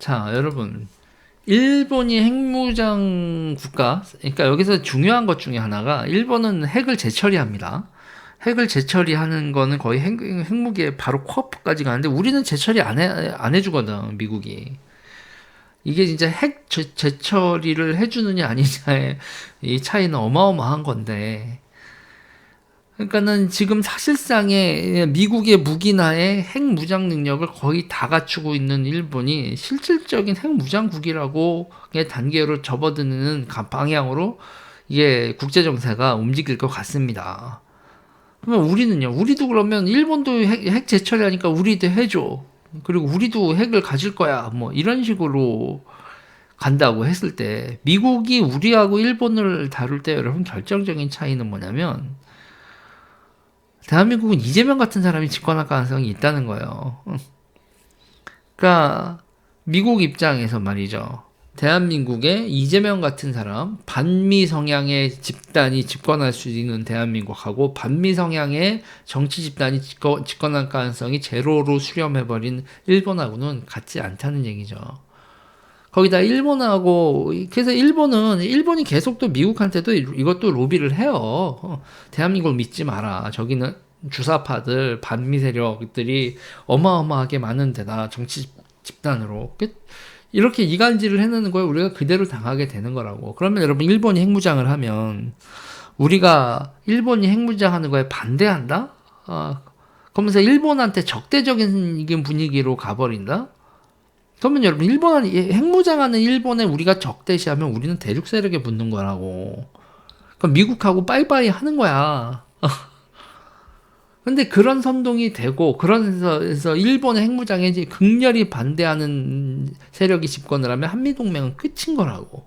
자, 여러분. 일본이 핵무장 국가, 그러니까 여기서 중요한 것 중에 하나가 일본은 핵을 재처리합니다. 핵을 재처리하는 거는 거의 핵무기에 바로 코앞까지 가는데 우리는 재처리 안 해주거든, 미국이. 이게 진짜 재처리를 해주느냐 아니냐의 이 차이는 어마어마한 건데. 그러니까는 지금 사실상의 미국의 무기나의 핵 무장 능력을 거의 다 갖추고 있는 일본이 실질적인 핵 무장국이라고 단계로 접어드는 방향으로 이게 국제 정세가 움직일 것 같습니다. 그러면 우리는요? 우리도 그러면 일본도 핵 재처리하니까 우리도 해줘. 그리고 우리도 핵을 가질 거야. 뭐 이런 식으로 간다고 했을 때 미국이 우리하고 일본을 다룰 때 여러분 결정적인 차이는 뭐냐면 대한민국은 이재명 같은 사람이 집권할 가능성이 있다는 거예요. 그러니까 미국 입장에서 말이죠. 대한민국에 이재명 같은 사람, 반미 성향의 집단이 집권할 수 있는 대한민국하고 반미 성향의 정치 집단이 집권할 가능성이 제로로 수렴해버린 일본하고는 같지 않다는 얘기죠. 거기다 일본하고 그래서 일본이 계속 또 미국한테도 이것도 로비를 해요. 대한민국을 믿지 마라. 저기는 주사파들 반미 세력들이 어마어마하게 많은 데다 정치 집단으로 이렇게 이간질을 해내는 거에 우리가 그대로 당하게 되는 거라고. 그러면 여러분 일본이 핵무장을 하면 우리가 일본이 핵무장하는 거에 반대한다? 그러면서 일본한테 적대적인 분위기로 가버린다? 그러면 여러분 핵무장하는 일본에 우리가 적대시하면 우리는 대륙 세력에 붙는 거라고. 그럼 미국하고 빠이빠이 하는 거야. 근데 그런 선동이 되고 그러면서 일본의 핵무장에 극렬히 반대하는 세력이 집권을 하면 한미동맹은 끝인 거라고.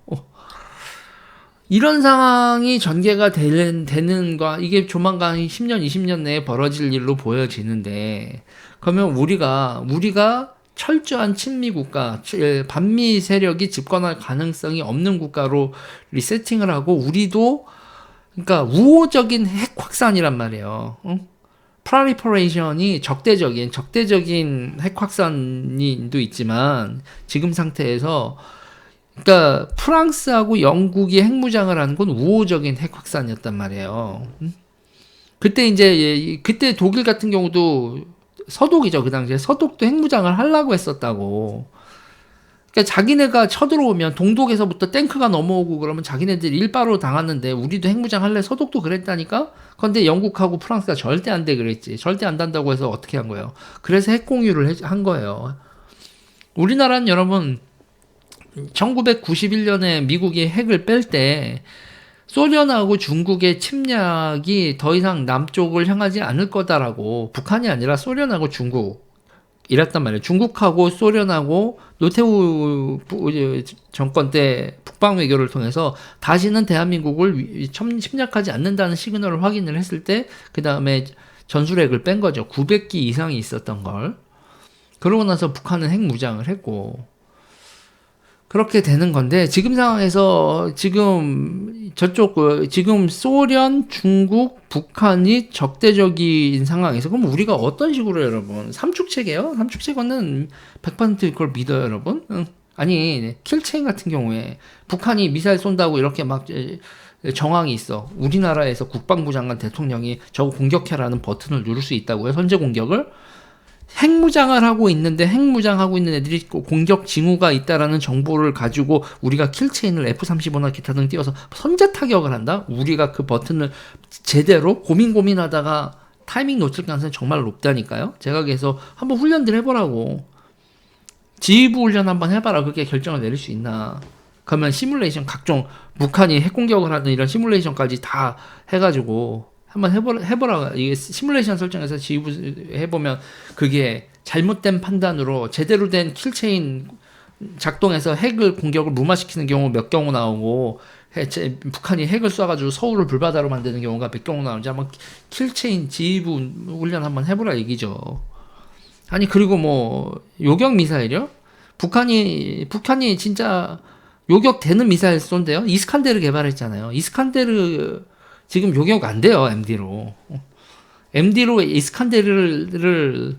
이런 상황이 전개가 되는 거 이게 조만간 10년, 20년 내에 벌어질 일로 보여지는데 그러면 우리가 철저한 친미 국가, 반미 세력이 집권할 가능성이 없는 국가로 리세팅을 하고 우리도 그러니까 우호적인 핵 확산이란 말이에요. 응? 프라리퍼레이션이 적대적인 핵 확산도 있지만 지금 상태에서 그러니까 프랑스하고 영국이 핵무장을 하는 건 우호적인 핵 확산이었단 말이에요. 응? 그때 독일 같은 경우도 서독이죠. 그 당시에 서독도 핵무장을 하려고 했었다고. 그러니까 자기네가 쳐들어오면 동독에서부터 탱크가 넘어오고 그러면 자기네들이 일바로 당하는데 우리도 핵무장 할래? 서독도 그랬다니까? 근데 영국하고 프랑스가 절대 안 돼 그랬지. 절대 안 단다고 해서 어떻게 한 거예요? 그래서 핵 공유를 한 거예요. 우리나라는 여러분 1991년에 미국이 핵을 뺄 때 소련하고 중국의 침략이 더 이상 남쪽을 향하지 않을 거다라고 북한이 아니라 소련하고 중국 이랬단 말이에요. 중국하고 소련하고 노태우 정권 때 북방 외교를 통해서 다시는 대한민국을 침략하지 않는다는 시그널을 확인을 했을 때 그 다음에 전술핵을 뺀 거죠. 900기 이상이 있었던 걸. 그러고 나서 북한은 핵무장을 했고 그렇게 되는 건데 지금 상황에서 지금 지금 소련, 중국, 북한이 적대적인 상황에서 그럼 우리가 어떤 식으로 여러분 삼축체계요? 삼축체계는 100% 그걸 믿어요, 여러분? 응. 아니 킬체인 같은 경우에 북한이 미사일 쏜다고 이렇게 막 정황이 있어. 우리나라에서 국방부 장관 대통령이 저거 공격해라는 버튼을 누를 수 있다고요? 선제 공격을? 핵무장을 하고 있는데 핵무장하고 있는 애들이 공격 징후가 있다라는 정보를 가지고 우리가 킬체인을 F-35나 기타 등 띄워서 선제 타격을 한다? 우리가 그 버튼을 제대로 고민하다가 타이밍 놓칠 가능성이 정말 높다니까요. 제가 그래서 한번 훈련들 해보라고. 지휘부 훈련 한번 해봐라. 그게 결정을 내릴 수 있나. 그러면 시뮬레이션 각종 북한이 핵공격을 하는 이런 시뮬레이션까지 다 해가지고 한번 해보라. 이게 시뮬레이션 설정해서 지휘부 해보면 그게 잘못된 판단으로 제대로 된 킬체인 작동해서 핵을 공격을 무마시키는 경우 몇 경우 나오고 북한이 핵을 쏴가지고 서울을 불바다로 만드는 경우가 몇 경우 나오는지 한번 킬체인 지휘부 훈련 한번 해보라 얘기죠. 아니 그리고 뭐 요격 미사일이요? 북한이 진짜 요격되는 미사일 쏜대요. 이스칸데르 개발했잖아요. 이스칸데르 지금 요격 안 돼요, MD로. MD로 이스칸데르를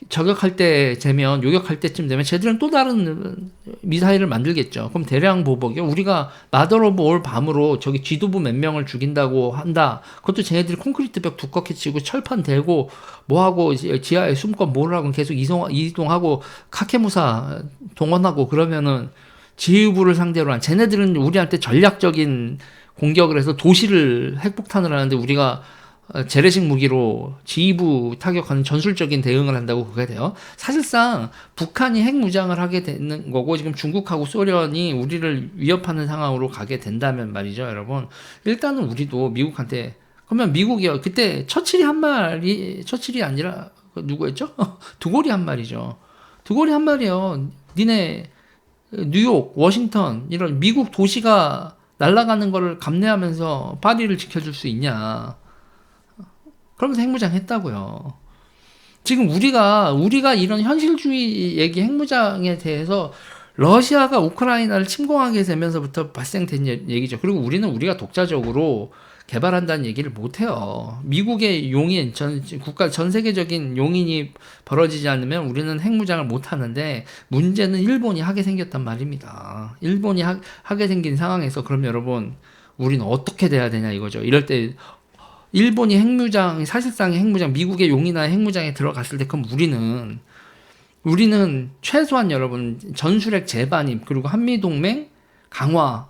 저격할 때 되면, 요격할 때쯤 되면 쟤들은 또 다른 미사일을 만들겠죠. 그럼 대량 보복이요. 우리가 마더 오브 올 밤으로 저기 지도부 몇 명을 죽인다고 한다. 그것도 쟤네들이 콘크리트 벽 두껍게 치고 철판 대고 뭐하고 지하에 숨고 뭐라고 계속 이동하고 카케무사 동원하고 그러면은 지휘부를 상대로 한, 쟤네들은 우리한테 전략적인 공격을 해서 도시를 핵폭탄을 하는데 우리가 재래식 무기로 지휘부 타격하는 전술적인 대응을 한다고 그게 돼요. 사실상 북한이 핵무장을 하게 되는 거고, 지금 중국하고 소련이 우리를 위협하는 상황으로 가게 된다면 말이죠, 여러분. 일단은 우리도 미국한테, 그러면 미국이요. 그때 처칠이 아니라 누구였죠? 드골이 한 말이죠. 드골이 한 말이요. 니네 뉴욕, 워싱턴 이런 미국 도시가 날아가는 거를 감내하면서 파리를 지켜줄 수 있냐? 그러면서 핵무장 했다고요. 지금 우리가 이런 현실주의 얘기 핵무장에 대해서 러시아가 우크라이나를 침공하게 되면서부터 발생된 얘기죠. 그리고 우리가 독자적으로 개발한다는 얘기를 못해요. 미국의 용인, 전 세계적인 용인이 벌어지지 않으면 우리는 핵무장을 못하는데, 문제는 일본이 하게 생겼단 말입니다. 일본이 하게 생긴 상황에서 그럼 여러분, 우리는 어떻게 돼야 되냐 이거죠. 이럴 때 일본이 핵무장, 사실상의 핵무장, 미국의 용인이나 핵무장에 들어갔을 때, 그럼 우리는 최소한 여러분 전술핵 재반입, 그리고 한미동맹 강화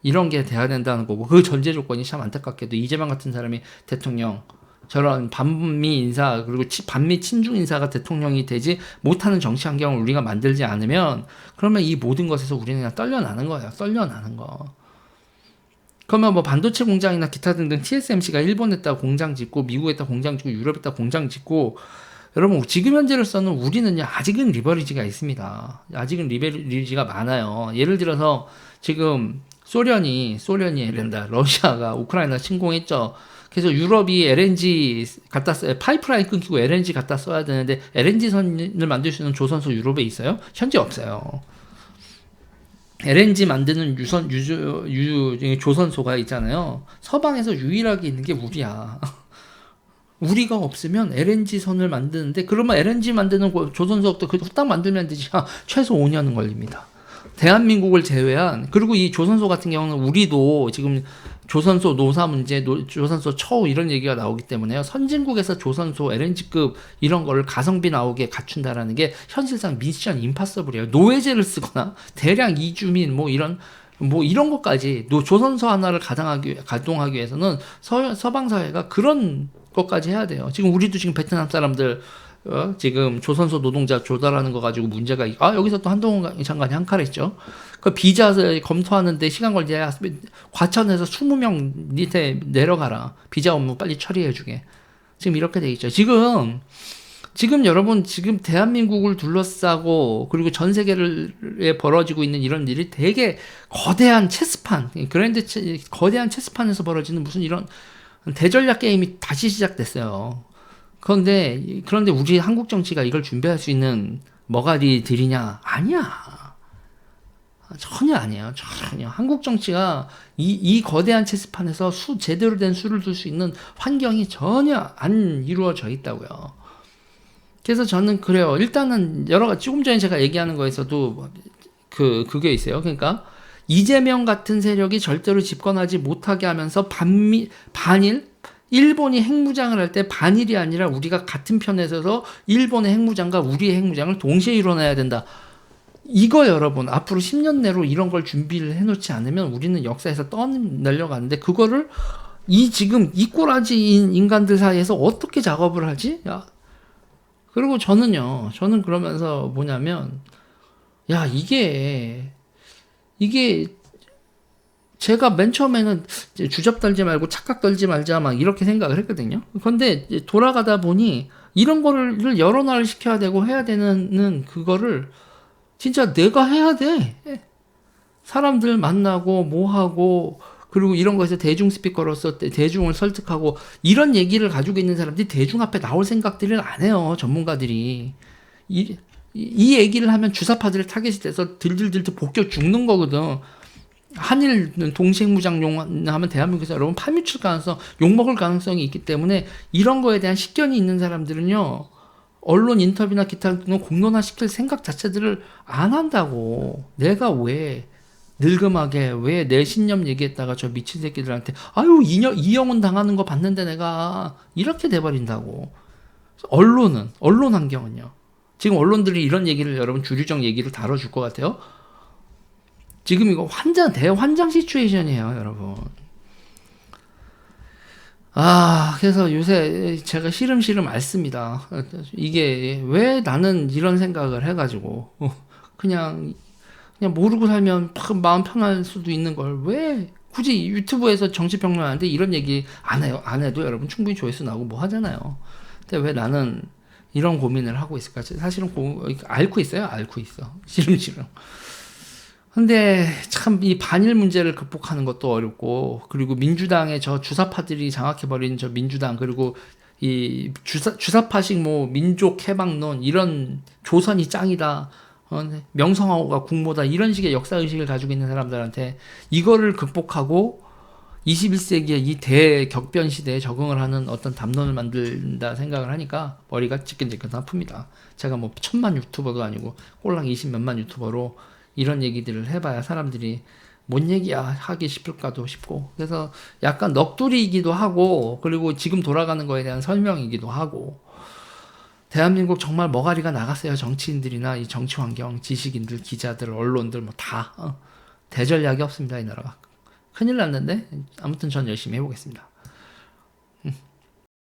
이런 게 돼야 된다는 거고, 그 전제 조건이 참 안타깝게도 이재명 같은 사람이 대통령, 저런 반미 인사, 그리고 반미 친중 인사가 대통령이 되지 못하는 정치 환경을 우리가 만들지 않으면, 그러면 이 모든 것에서 우리는 그냥 떨려나는 거예요. 떨려나는 거. 그러면 뭐 반도체 공장이나 기타 등등 TSMC가 일본에다 공장 짓고, 미국에다 공장 짓고, 유럽에다 공장 짓고, 여러분 지금 현재로서는 우리는 아직은 리버리지가 있습니다. 아직은 리버리지가 많아요. 예를 들어서 지금 소련이 러시아가 우크라이나 침공했죠. 그래서 유럽이 LNG 갖다 파이프라인 끊기고 LNG 갖다 써야 되는데, LNG 선을 만들 수 있는 조선소 유럽에 있어요? 현재 없어요. LNG 만드는 조선소가 있잖아요. 서방에서 유일하게 있는 게 우리야. 우리가 없으면 LNG 선을 만드는데, 그러면 LNG 만드는 조선소도 그 후딱 만들면 되지. 최소 5년은 걸립니다. 대한민국을 제외한, 그리고 이 조선소 같은 경우는 우리도 지금 조선소 노사 문제, 조선소 처우 이런 얘기가 나오기 때문에요. 선진국에서 조선소 LNG급 이런 거를 가성비 나오게 갖춘다라는 게 현실상 미션 임파서블이에요. 노예제를 쓰거나 대량 이주민 이런 것까지, 조선소 하나를 가동하기 위해서는 서방 사회가 그런 것까지 해야 돼요. 지금 우리도 지금 베트남 사람들 지금 조선소 노동자 조달하는 거 가지고 문제가 여기서 또 한동훈 장관이 한 칼 했죠. 그 비자 검토하는데 시간 걸리지. 과천에서 20명 밑에 내려가라. 비자 업무 빨리 처리해주게. 지금 이렇게 돼 있죠. 지금 여러분, 지금 대한민국을 둘러싸고, 그리고 전 세계에 벌어지고 있는 이런 일이 되게 거대한 체스판, 거대한 체스판에서 벌어지는 무슨 이런 대전략 게임이 다시 시작됐어요. 그런데 우리 한국 정치가 이걸 준비할 수 있는 머가리들이냐? 아니야. 전혀 아니에요. 전혀. 한국 정치가 이 거대한 체스판에서 제대로 된 수를 둘 수 있는 환경이 전혀 안 이루어져 있다고요. 그래서 저는 그래요. 일단은 조금 전에 제가 얘기하는 거에서도 그게 있어요. 그러니까 이재명 같은 세력이 절대로 집권하지 못하게 하면서 반일, 일본이 핵무장을 할 때 반일이 아니라 우리가 같은 편에 서서 일본의 핵무장과 우리의 핵무장을 동시에 일어나야 된다. 이거 여러분, 앞으로 10년 내로 이런 걸 준비를 해놓지 않으면 우리는 역사에서 떠내려가는데, 그거를 지금 이 꼬라지인 인간들 사이에서 어떻게 작업을 하지? 그리고 저는 그러면서 뭐냐면, 이게 제가 맨 처음에는 주접 떨지 말고 착각 떨지 말자 막 이렇게 생각을 했거든요. 그런데 돌아가다 보니 이런 거를 여론화를 시켜야 되고 해야 되는 그거를 진짜 내가 해야 돼. 사람들 만나고 뭐하고, 그리고 이런 거에서 대중 스피커로서 대중을 설득하고, 이런 얘기를 가지고 있는 사람들이 대중 앞에 나올 생각들을 안 해요. 전문가들이. 이 얘기를 하면 주사파들의 타겟이 돼서 들들들 벗겨 죽는 거거든. 한일 동시핵무장 하면 대한민국에서 여러분 파묻힐 가능성, 욕먹을 가능성이 있기 때문에, 이런 거에 대한 식견이 있는 사람들은요, 언론 인터뷰나 기타는 공론화시킬 생각 자체들을 안 한다고. 내가 왜 늙음하게 왜 내 신념 얘기했다가 저 미친 새끼들한테 아유 이영훈 당하는 거 봤는데 내가 이렇게 돼버린다고. 언론 환경은요. 지금 언론들이 이런 얘기를 여러분 주류적 얘기를 다뤄줄 것 같아요. 지금 이거 대환장 시츄에이션이에요, 여러분. 그래서 요새 제가 시름시름 앓습니다. 이게 왜 나는 이런 생각을 해가지고 그냥 모르고 살면 마음 편할 수도 있는 걸 왜 굳이 유튜브에서 정치평론하는데 이런 얘기 안 해요. 안 해도 여러분 충분히 조회수 나오고 뭐 하잖아요. 근데 왜 나는 이런 고민을 하고 있을까? 사실은 앓고 있어요. 앓고 있어. 시름시름. 근데 참 이 반일 문제를 극복하는 것도 어렵고, 그리고 민주당의 저 주사파들이 장악해버린 저 민주당, 그리고 이 주사파식 뭐 민족 해방론, 이런 조선이 짱이다, 명성황후가 국모다, 이런 식의 역사의식을 가지고 있는 사람들한테 이거를 극복하고 21세기의 이 대격변 시대에 적응을 하는 어떤 담론을 만든다 생각을 하니까 머리가 지끈지끈 아픕니다. 제가 뭐 1000만 유튜버도 아니고 꼴랑 20몇만 유튜버로 이런 얘기들을 해봐야 사람들이 뭔 얘기야 하기 싶을까도 싶고, 그래서 약간 넋두리이기도 하고, 그리고 지금 돌아가는 거에 대한 설명이기도 하고. 대한민국 정말 머가리가 나갔어요. 정치인들이나 이 정치 환경, 지식인들, 기자들, 언론들 뭐 다 대전략이 없습니다. 이 나라가. 큰일 났는데 아무튼 전 열심히 해보겠습니다.